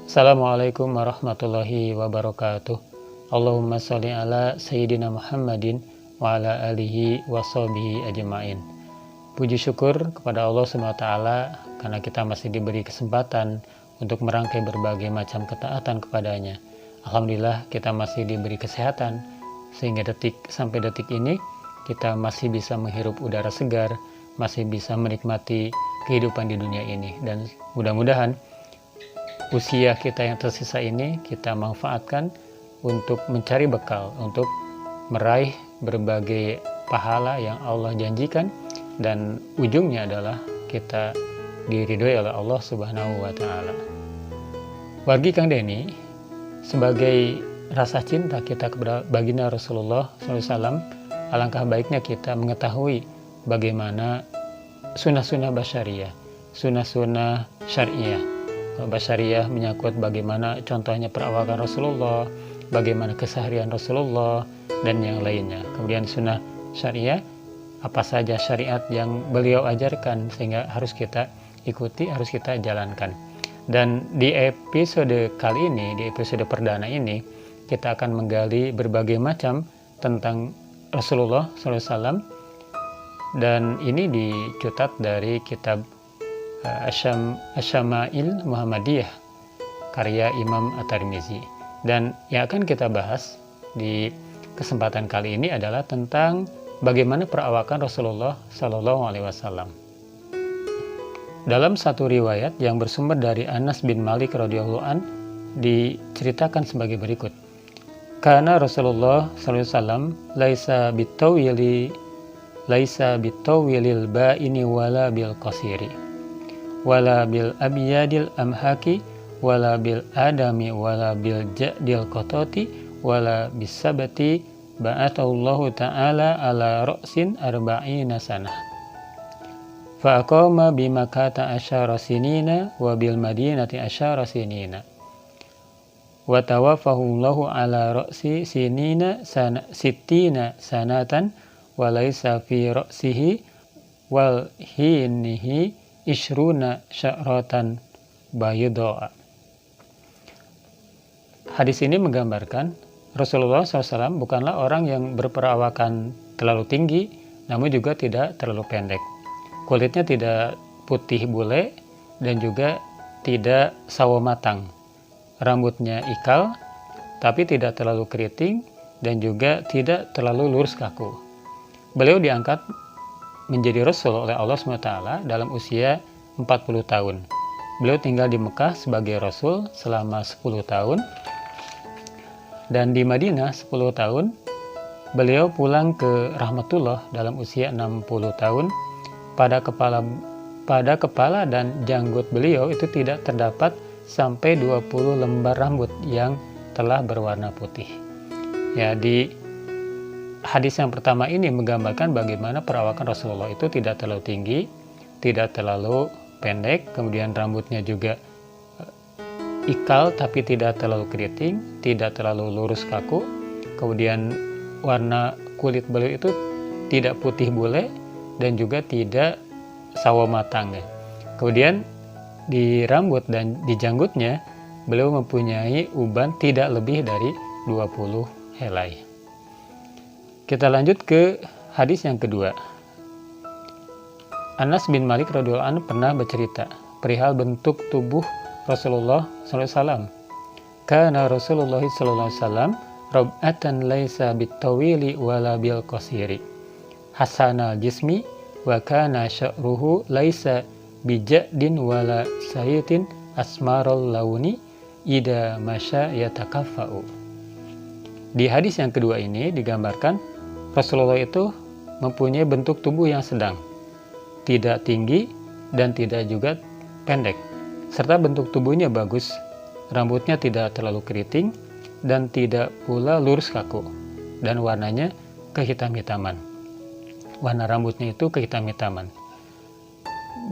Assalamualaikum warahmatullahi wabarakatuh. Allahumma sholli ala Sayyidina Muhammadin wa ala alihi wa sahbihi ajma'in. Puji syukur kepada Allah SWT karena kita masih diberi kesempatan untuk merangkai berbagai macam ketaatan kepadanya. Alhamdulillah kita masih diberi kesehatan sehingga sampai detik ini kita masih bisa menghirup udara segar, masih bisa menikmati kehidupan di dunia ini, dan mudah-mudahan usia kita yang tersisa ini kita manfaatkan untuk mencari bekal, untuk meraih berbagai pahala yang Allah janjikan, dan ujungnya adalah kita diridhoi oleh Allah Subhanahu wa Ta'ala. Wargi Kang Deni, sebagai rasa cinta kita kepada baginda Rasulullah SAW, alangkah baiknya kita mengetahui bagaimana sunnah-sunnah basyariah, sunnah-sunnah syariah. Basyariah menyangkut bagaimana contohnya perawakan Rasulullah, bagaimana keseharian Rasulullah, dan yang lainnya. Kemudian sunnah syariah, apa saja syariat yang beliau ajarkan sehingga harus kita ikuti, harus kita jalankan. Dan di episode kali ini, di episode perdana ini, kita akan menggali berbagai macam tentang Rasulullah SAW, dan ini dicutat dari kitab Asyama'il Muhammadiyah karya Imam At-Tirmizi. Dan yang akan kita bahas di kesempatan kali ini adalah tentang bagaimana perawakan Rasulullah SAW. Dalam satu riwayat yang bersumber dari Anas bin Malik radhiyallahu an diceritakan sebagai berikut. Karena Rasulullah SAW laisa bitawilil ba'ini wala bil qasiri, wala bil abyadil amhaki, wala bil adami, wala bil ja'dil qatati, wala bisabati, ba'atallahu ta'ala ala ra'sin arba'ina sanah. Fa'aqama bimakata asyara sinina, wa bil madinati asyara sinina. Wa tawafahullahu ala ra'si sinina sittina sanatan, wa laysa fi ra'sihi wal hinihi ishruna sya'ratan baydoa. Hadis ini menggambarkan Rasulullah SAW bukanlah orang yang berperawakan terlalu tinggi, namun juga tidak terlalu pendek. Kulitnya tidak putih bule dan juga tidak sawo matang. Rambutnya ikal, tapi tidak terlalu keriting dan juga tidak terlalu lurus kaku. Beliau diangkat menjadi Rasul oleh Allah SWT dalam usia 40 tahun. Beliau tinggal di Mekah sebagai Rasul selama 10 tahun. Dan di Madinah 10 tahun. Beliau pulang ke Rahmatullah dalam usia 60 tahun. Pada kepala dan janggut beliau itu tidak terdapat sampai 20 lembar rambut yang telah berwarna putih. Ya, di hadis yang pertama ini menggambarkan bagaimana perawakan Rasulullah itu tidak terlalu tinggi, tidak terlalu pendek, kemudian rambutnya juga ikal tapi tidak terlalu keriting, tidak terlalu lurus kaku, kemudian warna kulit beliau itu tidak putih bule dan juga tidak sawo matang. Kemudian di rambut dan di janggutnya beliau mempunyai uban tidak lebih dari 20 helai. Kita lanjut ke hadis yang kedua. Anas bin Malik radhiyallahu anhu pernah bercerita perihal bentuk tubuh Rasulullah SAW. Kana Rasulullah SAW rab'atan laisa bitawili wala bil qasiri, hasanal jismi, wa kana sya'ruhu laisa bijadin wala sayitin asmaral launi ida masya yatakaffa'u. Di hadis yang kedua ini digambarkan Rasulullah itu mempunyai bentuk tubuh yang sedang, tidak tinggi dan tidak juga pendek, serta bentuk tubuhnya bagus, rambutnya tidak terlalu keriting dan tidak pula lurus kaku, dan warnanya kehitam-hitaman. Warna rambutnya itu kehitam-hitaman.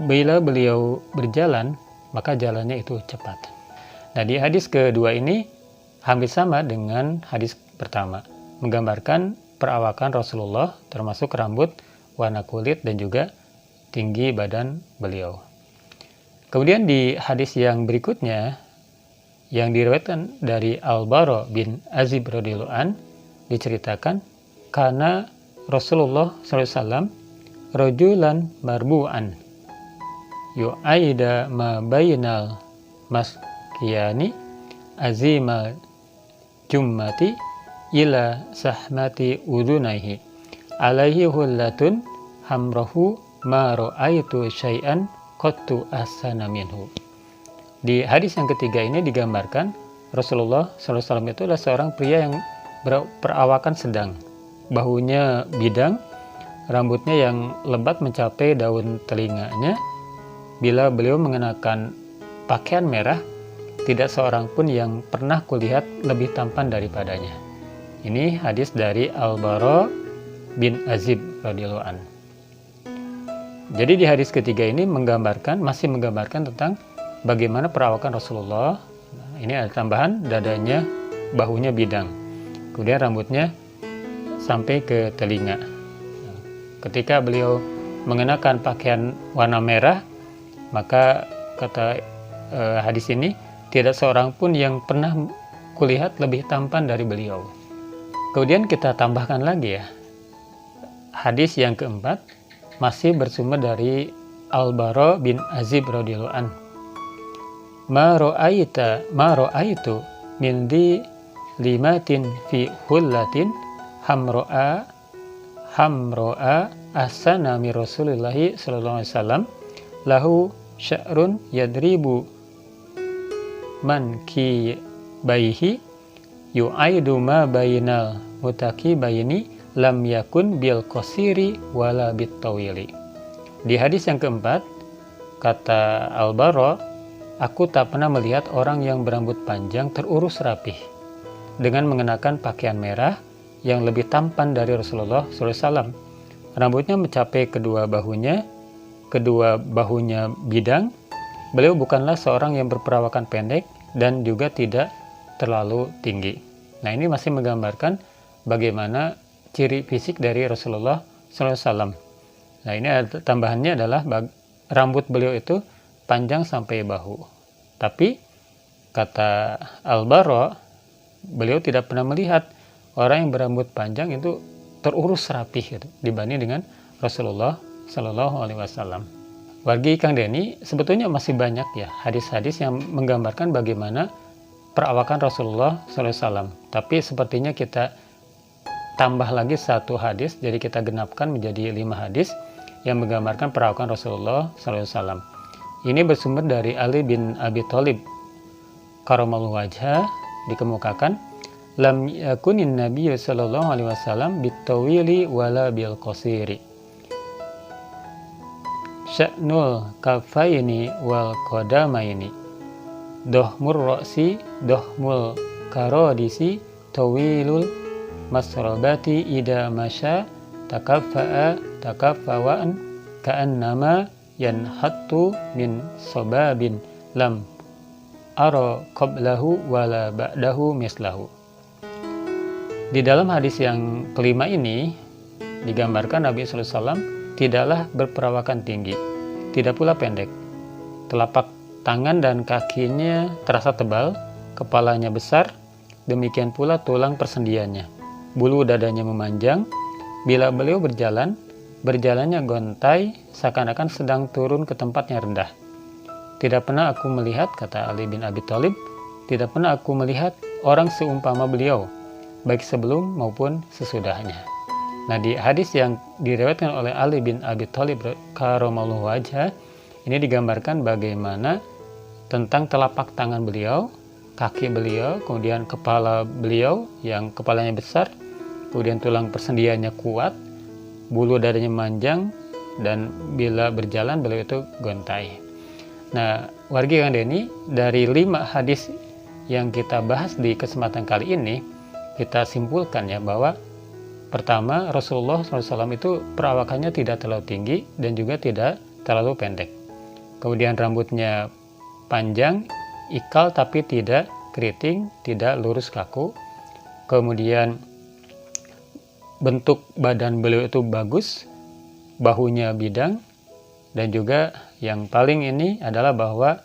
Bila beliau berjalan, maka jalannya itu cepat. Nah, di hadis kedua ini hampir sama dengan hadis pertama, menggambarkan perawakan Rasulullah termasuk rambut, warna kulit, dan juga tinggi badan beliau. Kemudian di hadis yang berikutnya yang diriwayatkan dari Al-Bara bin Azib radhiyallahu an diceritakan karena Rasulullah SAW rajulan marbu'an yu'aida ma bainal maskiyani azimal jummati ila sahmati udunaihi alaihi hullatun hamrahu ma ra'aitu syai'an qattu ahsana minhu. Di hadis yang ketiga ini digambarkan Rasulullah SAW itu adalah seorang pria yang berperawakan sedang, bahunya bidang, rambutnya yang lebat mencapai daun telinganya. Bila beliau mengenakan pakaian merah, tidak seorang pun yang pernah kulihat lebih tampan daripadanya. Ini hadis dari Al-Bara bin Azib radhiyallahu an. Jadi di hadis ketiga ini masih menggambarkan tentang bagaimana perawakan Rasulullah. Ini ada tambahan, dadanya, bahunya bidang, kemudian rambutnya sampai ke telinga. Ketika beliau mengenakan pakaian warna merah, maka kata hadis ini, tidak seorang pun yang pernah kulihat lebih tampan dari beliau. Kemudian kita tambahkan lagi ya, hadis yang keempat masih bersumber dari Al-Bara bin Azib radhiyallahu an. Ma ra'aitu min di limatin fi hullatin hamro'a ahsana min Rasulillahi sallallahu alaihi wasallam lahu sya'run yadribu man ki baihi yu'aidu ma bainal mutaki baini lam yakun bil qasiri wala bit tawili. Di hadis yang keempat kata Al-Bara, aku tak pernah melihat orang yang berambut panjang terurus rapih dengan mengenakan pakaian merah yang lebih tampan dari Rasulullah SAW. Rambutnya mencapai kedua bahunya bidang. Beliau bukanlah seorang yang berperawakan pendek dan juga tidak terlalu tinggi. Nah, ini masih menggambarkan bagaimana ciri fisik dari Rasulullah SAW. Nah, ini tambahannya adalah rambut beliau itu panjang sampai bahu. Tapi kata Al-Bara, beliau tidak pernah melihat orang yang berambut panjang itu terurus rapih gitu, dibanding dengan Rasulullah Shallallahu Alaihi Wasallam. Bagi Kang Denny, sebetulnya masih banyak ya hadis-hadis yang menggambarkan bagaimana perawakan Rasulullah SAW. Tapi sepertinya kita tambah lagi satu hadis, jadi kita genapkan menjadi 5 hadis yang menggambarkan perawakan Rasulullah SAW. Ini bersumber dari Ali bin Abi Thalib karamallahu wajhah, dikemukakan lam yakunin nabiyyu sallallahu alaihi wasallam bitawili wala bil qasiri sya'nul kafaini wal qadamaini dohmur ra'si dohmul karodisi tawilul masrabati ida masya takafawaan ka'annama yanhattu min sobabin lam ara qablahu wala ba'dahu mislahu. Di dalam hadis yang kelima ini digambarkan Nabi SAW tidaklah berperawakan tinggi, tidak pula pendek. Telapak tangan dan kakinya terasa tebal, kepalanya besar, demikian pula tulang persendiannya. Bulu dadanya memanjang. Bila beliau berjalan, berjalannya gontai, seakan-akan sedang turun ke tempat yang rendah. Tidak pernah aku melihat, kata Ali bin Abi Thalib, tidak pernah aku melihat orang seumpama beliau, baik sebelum maupun sesudahnya. Nah, di hadis yang diriwayatkan oleh Ali bin Abi Thalib karamallahu wajhah, ini digambarkan bagaimana tentang telapak tangan beliau, kaki beliau, kemudian kepala beliau yang kepalanya besar, kemudian tulang persendiannya kuat, bulu dadanya manjang, dan bila berjalan beliau itu gontai. Nah, wargi Kang Denny, dari 5 hadis yang kita bahas di kesempatan kali ini, kita simpulkan ya bahwa pertama, Rasulullah SAW itu perawakannya tidak terlalu tinggi dan juga tidak terlalu pendek. Kemudian rambutnya panjang, ikal tapi tidak keriting, tidak lurus kaku. Kemudian bentuk badan beliau itu bagus, bahunya bidang, dan juga yang paling ini adalah bahwa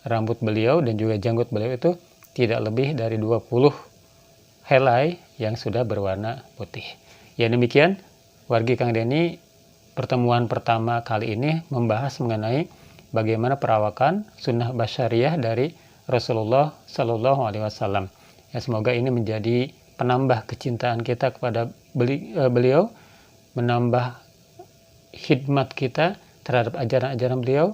rambut beliau dan juga janggut beliau itu tidak lebih dari 20 helai yang sudah berwarna putih. Ya demikian, wargi Kang Deni, pertemuan pertama kali ini membahas mengenai bagaimana perawakan sunnah basyariah dari Rasulullah Shallallahu Alaihi Wasallam. Ya, semoga ini menjadi penambah kecintaan kita kepada beliau, menambah khidmat kita terhadap ajaran-ajaran beliau,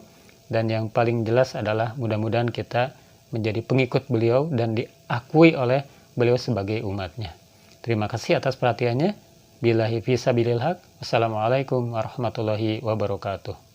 dan yang paling jelas adalah mudah-mudahan kita menjadi pengikut beliau dan diakui oleh beliau sebagai umatnya. Terima kasih atas perhatiannya. Billahi fisabilil haq. Wassalamualaikum warahmatullahi wabarakatuh.